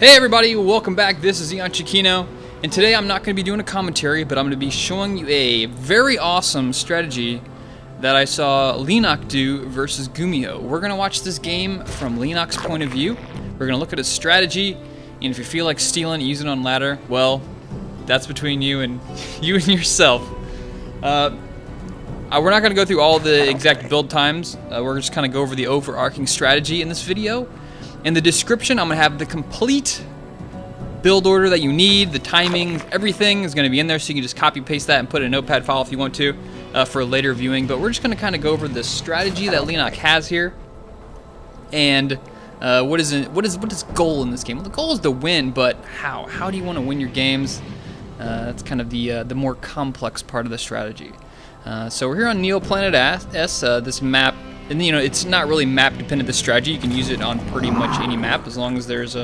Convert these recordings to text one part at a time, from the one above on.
Hey everybody, welcome back. This is Chiquino, and today I'm not going to be doing a commentary, but I'm going to be showing you a very awesome strategy that I saw Leenock do versus Gumiho. We're going to watch this game from Leenock's point of view. We're going to look at his strategy, and if you feel like stealing, using it on ladder, well, that's between you and yourself. We're not going to go through all the exact build times. We're just kind of go over the overarching strategy in this video. In the description, I'm going to have the complete build order that you need, the timing, everything is going to be in there, so you can just copy paste that and put it in a notepad file if you want to for later viewing. But we're just going to kind of go over the strategy that Leenock has here, and what is his goal in this game? Well, the goal is to win, but how? How do you want to win your games? That's kind of the more complex part of the strategy. So we're here on Neoplanet S. This map. And you know, it's not really map dependent, the strategy. You can use it on pretty much any map as long as there's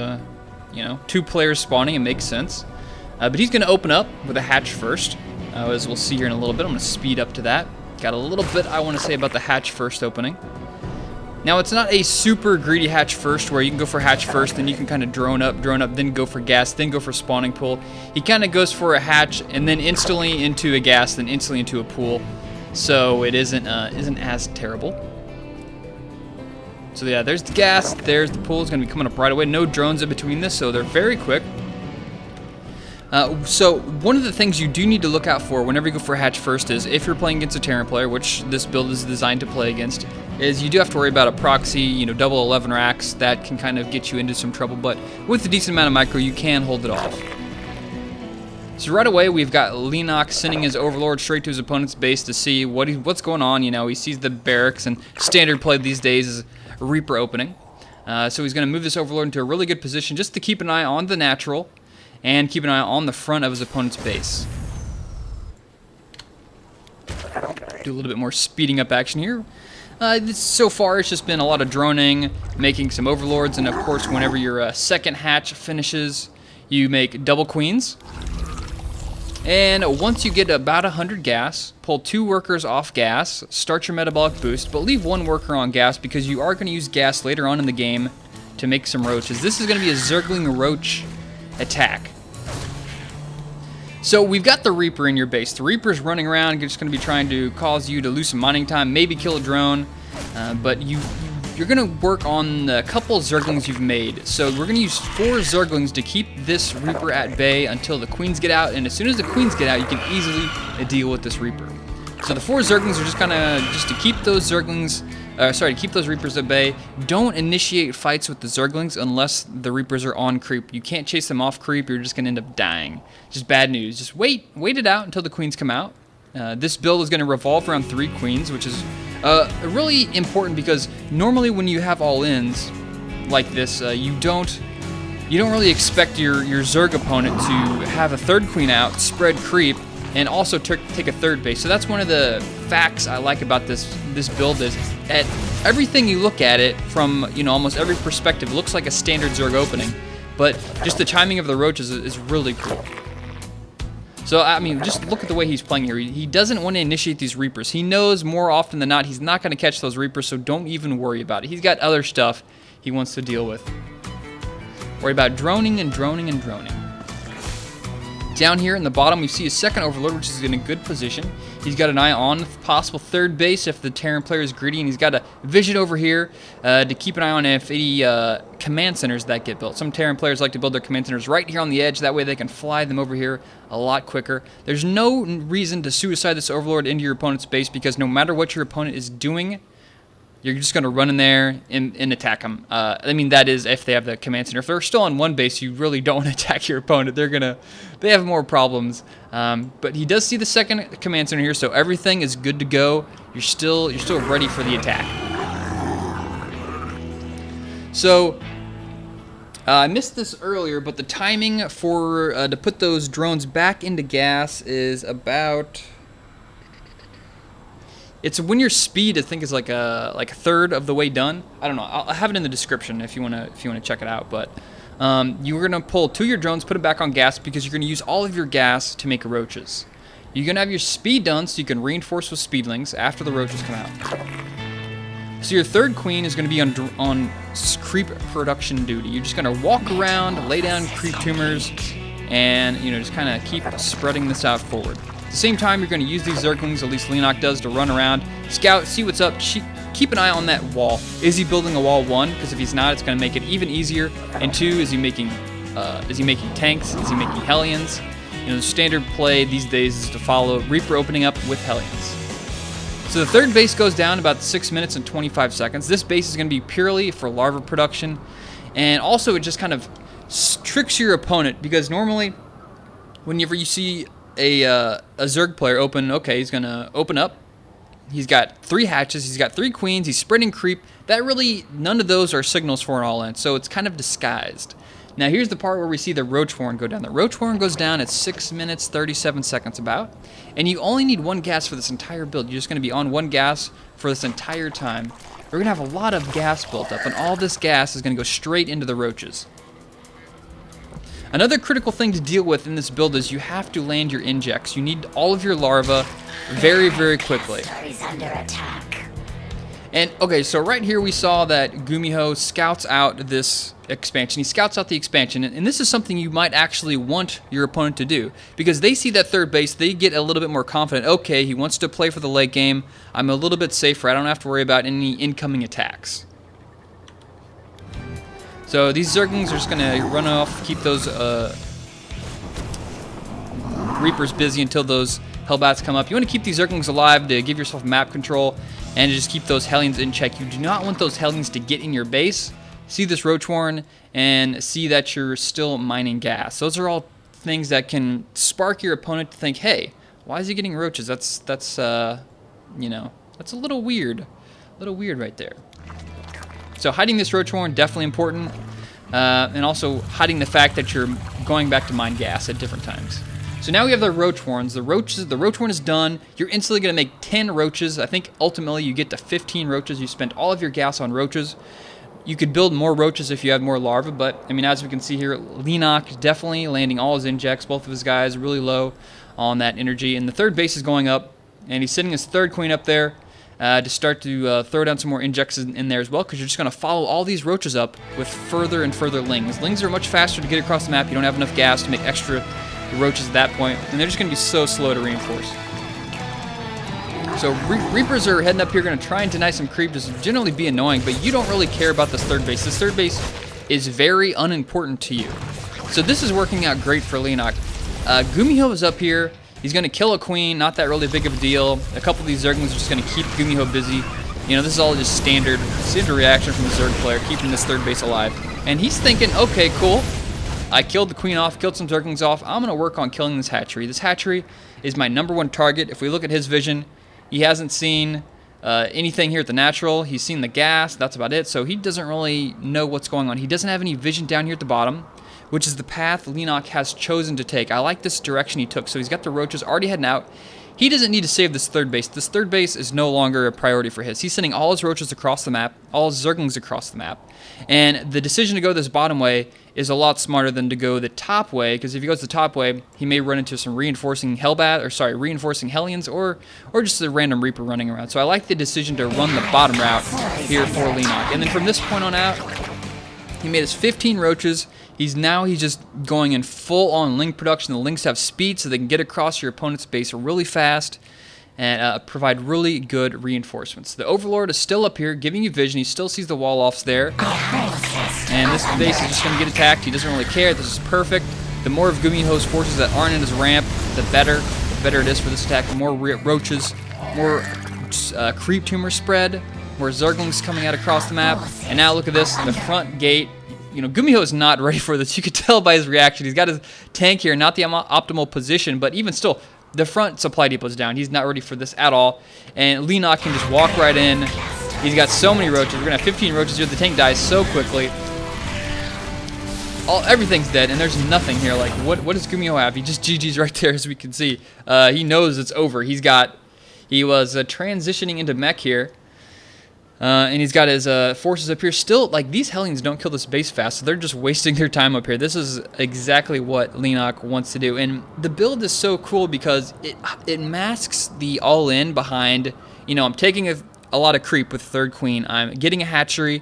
two players spawning. It makes sense. But he's going to open up with a hatch first, as we'll see here in a little bit. I'm going to speed up to that. Got a little bit I want to say about the hatch first opening. Now, it's not a super greedy hatch first where you can go for hatch first, then you can kind of drone up, then go for gas, then go for spawning pool. He kind of goes for a hatch and then instantly into a gas, then instantly into a pool. So it isn't as terrible. So yeah, there's the gas, there's the pool. It's going to be coming up right away. No drones in between this, so they're very quick. So one of the things you do need to look out for whenever you go for a hatch first is, if you're playing against a Terran player, which this build is designed to play against, is you do have to worry about a proxy, double 11 racks. That can kind of get you into some trouble, but with a decent amount of micro, you can hold it off. So right away, we've got Leenock sending his Overlord straight to his opponent's base to see what's going on. He sees the barracks, and standard play these days is Reaper opening. So he's going to move this Overlord into a really good position just to keep an eye on the natural and keep an eye on the front of his opponent's base. Do a little bit more speeding up action here. So far, it's just been a lot of droning, making some Overlords, and of course, whenever your second hatch finishes, you make double queens. And once you get about 100 gas, pull 2 workers off gas, start your metabolic boost, but leave 1 worker on gas because you are going to use gas later on in the game to make some roaches. This is going to be a Zergling roach attack. So we've got the Reaper in your base. The Reaper's running around, just going to be trying to cause you to lose some mining time, maybe kill a drone, but you're going to work on a couple Zerglings you've made. So we're going to use 4 Zerglings to keep this Reaper at bay until the queens get out, and as soon as the queens get out, you can easily deal with this Reaper. So the 4 Zerglings are just kind of to keep those Zerglings, to keep those Reapers at bay. Don't initiate fights with the Zerglings unless the Reapers are on creep. You can't chase them off creep, you're just going to end up dying. Just bad news. Just wait it out until the queens come out. This build is going to revolve around 3 queens, which is really important because normally when you have all-ins like this, you don't really expect your Zerg opponent to have a 3rd queen out, spread creep, and also take a 3rd base. So that's one of the facts I like about this build is at everything you look at it from almost every perspective, it looks like a standard Zerg opening, but just the timing of the roaches is really cool. So, I mean, just look at the way he's playing here. He doesn't want to initiate these Reapers. He knows more often than not he's not going to catch those Reapers, so don't even worry about it. He's got other stuff he wants to deal with. Worry about droning and droning and droning. Down here in the bottom, we see a second Overlord, which is in a good position. He's got an eye on the possible 3rd base if the Terran player is greedy, and he's got a vision over here to keep an eye on if any command centers that get built. Some Terran players like to build their command centers right here on the edge. That way they can fly them over here a lot quicker. There's no reason to suicide this Overlord into your opponent's base because no matter what your opponent is doing, you're just going to run in there and attack them. I mean, that is if they have the command center. If they're still on one base, you really don't want to attack your opponent. They have more problems. But he does see the second command center here, so everything is good to go. You're still ready for the attack. So I missed this earlier, but the timing for to put those drones back into gas is about. It's when your speed, I think, is like a 1/3 of the way done. I don't know. I'll have it in the description if you wanna check it out. But you're gonna pull 2 of your drones, put it back on gas because you're gonna use all of your gas to make roaches. You're gonna have your speed done so you can reinforce with speedlings after the roaches come out. So your third queen is going to be on creep production duty. You're just going to walk around, lay down creep tumors, and just kind of keep spreading this out forward. At the same time, you're going to use these Zerglings, at least Leenock does, to run around, scout, see what's up, keep an eye on that wall. Is he building a wall? 1, because if he's not, it's going to make it even easier. And 2, is he making tanks? Is he making Hellions? The standard play these days is to follow Reaper opening up with Hellions. So the third base goes down about 6 minutes and 25 seconds. This base is going to be purely for larva production, and also it just kind of tricks your opponent, because normally whenever you see a Zerg player open, okay, he's going to open up. He's got 3 hatches, he's got 3 queens, he's spreading creep. None of those are signals for an all-in, so it's kind of disguised. Now here's the part where we see the Roach Warren go down. The Roach Warren goes down at 6 minutes, 37 seconds about, and you only need 1 gas for this entire build. You're just going to be on 1 gas for this entire time. We're going to have a lot of gas built up, and all this gas is going to go straight into the Roaches. Another critical thing to deal with in this build is you have to land your injects. You need all of your larvae very, very quickly. Under attack. And okay, so right here we saw that Gumiho scouts out this expansion. He scouts out the expansion, and this is something you might actually want your opponent to do, because they see that third base, they get a little bit more confident. Okay, he wants to play for the late game. I'm a little bit safer. I don't have to worry about any incoming attacks. So these Zerglings are just going to run off, keep those Reapers busy until those Hellbats come up. You want to keep these Zerglings alive to give yourself map control and just keep those Hellions in check. You do not want those Hellions to get in your base, see this Roach Warren, and see that you're still mining gas. Those are all things that can spark your opponent to think, hey, why is he getting Roaches? That's a little weird. A little weird right there. So hiding this Roach Warren, definitely important. And also hiding the fact that you're going back to mine gas at different times. So now we have the Roach Warrens. The Roach Warren is done. You're instantly going to make 10 Roaches. I think ultimately you get to 15 Roaches. You spent all of your gas on Roaches. You could build more Roaches if you have more larvae, but I mean, as we can see here, Leenock definitely landing all his injects. Both of his guys really low on that energy. And the third base is going up, and he's sending his third queen up there to start to throw down some more injects in there as well, because you're just going to follow all these Roaches up with further and further Lings. Lings are much faster to get across the map. You don't have enough gas to make extra Roaches at that point, and they're just going to be so slow to reinforce. So Reapers are heading up here, going to try and deny some creep, just generally be annoying, but you don't really care about this third base. This third base is very unimportant to you. So this is working out great for Leenock. Gumiho is up here. He's going to kill a queen, not that really big of a deal. A couple of these Zerglings are just going to keep Gumiho busy. This is all just standard reaction from the Zerg player, keeping this third base alive. And he's thinking, okay, cool. I killed the queen off, killed some Zerglings off. I'm going to work on killing this hatchery. This hatchery is my #1 target. If we look at his vision, he hasn't seen anything here at the natural. He's seen the gas. That's about it. So he doesn't really know what's going on. He doesn't have any vision down here at the bottom, which is the path Leenock has chosen to take. I like this direction he took. So he's got the Roaches already heading out. He doesn't need to save this third base. This third base is no longer a priority for his. He's sending all his Roaches across the map, all his Zerglings across the map. And the decision to go this bottom way is a lot smarter than to go the top way, because if he goes the top way, he may run into some reinforcing Hellions, or just a random Reaper running around. So I like the decision to run the bottom route here for Leenock. And then from this point on out, he made his 15 Roaches. He's just going in full-on Ling production. The Lings have speed, so they can get across your opponent's base really fast and provide really good reinforcements. The Overlord is still up here, giving you vision. He still sees the wall-offs there. And this base is just going to get attacked. He doesn't really care. This is perfect. The more of Gumiho's forces that aren't in his ramp, the better. The better it is for this attack. The more Roaches, more creep tumor spread, more Zerglings coming out across the map. And now look at this, the front gate. Gumiho is not ready for this. You could tell by his reaction. He's got his tank here, not the optimal position, but even still, the front supply depot is down. He's not ready for this at all. And Leenock can just walk right in. He's got so many Roaches. We're going to have 15 Roaches here. The tank dies so quickly. Everything's dead, and there's nothing here. Like, what does Gumiho have? He just GG's right there, as we can see. He knows it's over. He was transitioning into mech here. And he's got his forces up here. Still, like, these Hellions don't kill this base fast, so they're just wasting their time up here. This is exactly what Leenock wants to do. And the build is so cool because it masks the all-in behind, I'm taking a lot of creep with third queen. I'm getting a hatchery,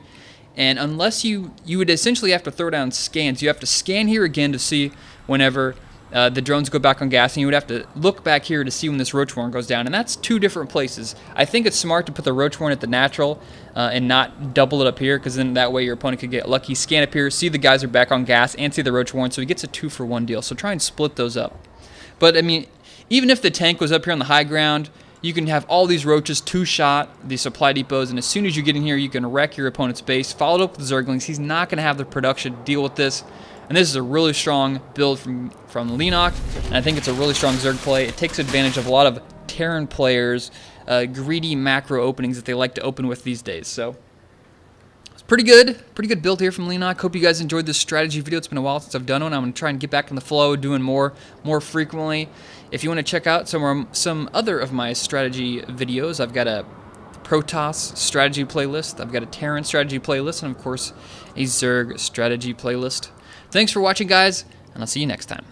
and unless you would essentially have to throw down scans. You have to scan here again to see whenever the drones go back on gas, and you would have to look back here to see when this Roach Warren goes down, and that's 2 different places. I think it's smart to put the Roach Warren at the natural and not double it up here, because then that way your opponent could get lucky, scan up here, see the guys are back on gas, and see the Roach Warren, so he gets a 2-for-1 deal. So try and split those up. But I mean, even if the tank was up here on the high ground, you can have all these Roaches 2-shot these supply depots, and as soon as you get in here, you can wreck your opponent's base. Followed up with the Zerglings. He's not going to have the production to deal with this. And this is a really strong build from Leenock, and I think it's a really strong Zerg play. It takes advantage of a lot of Terran players' greedy macro openings that they like to open with these days. So it's pretty good build here from Leenock. Hope you guys enjoyed this strategy video. It's been a while since I've done one. I'm going to try and get back in the flow, doing more frequently. If you want to check out some other of my strategy videos, I've got a Protoss strategy playlist, I've got a Terran strategy playlist, and of course a Zerg strategy playlist. Thanks for watching, guys, and I'll see you next time.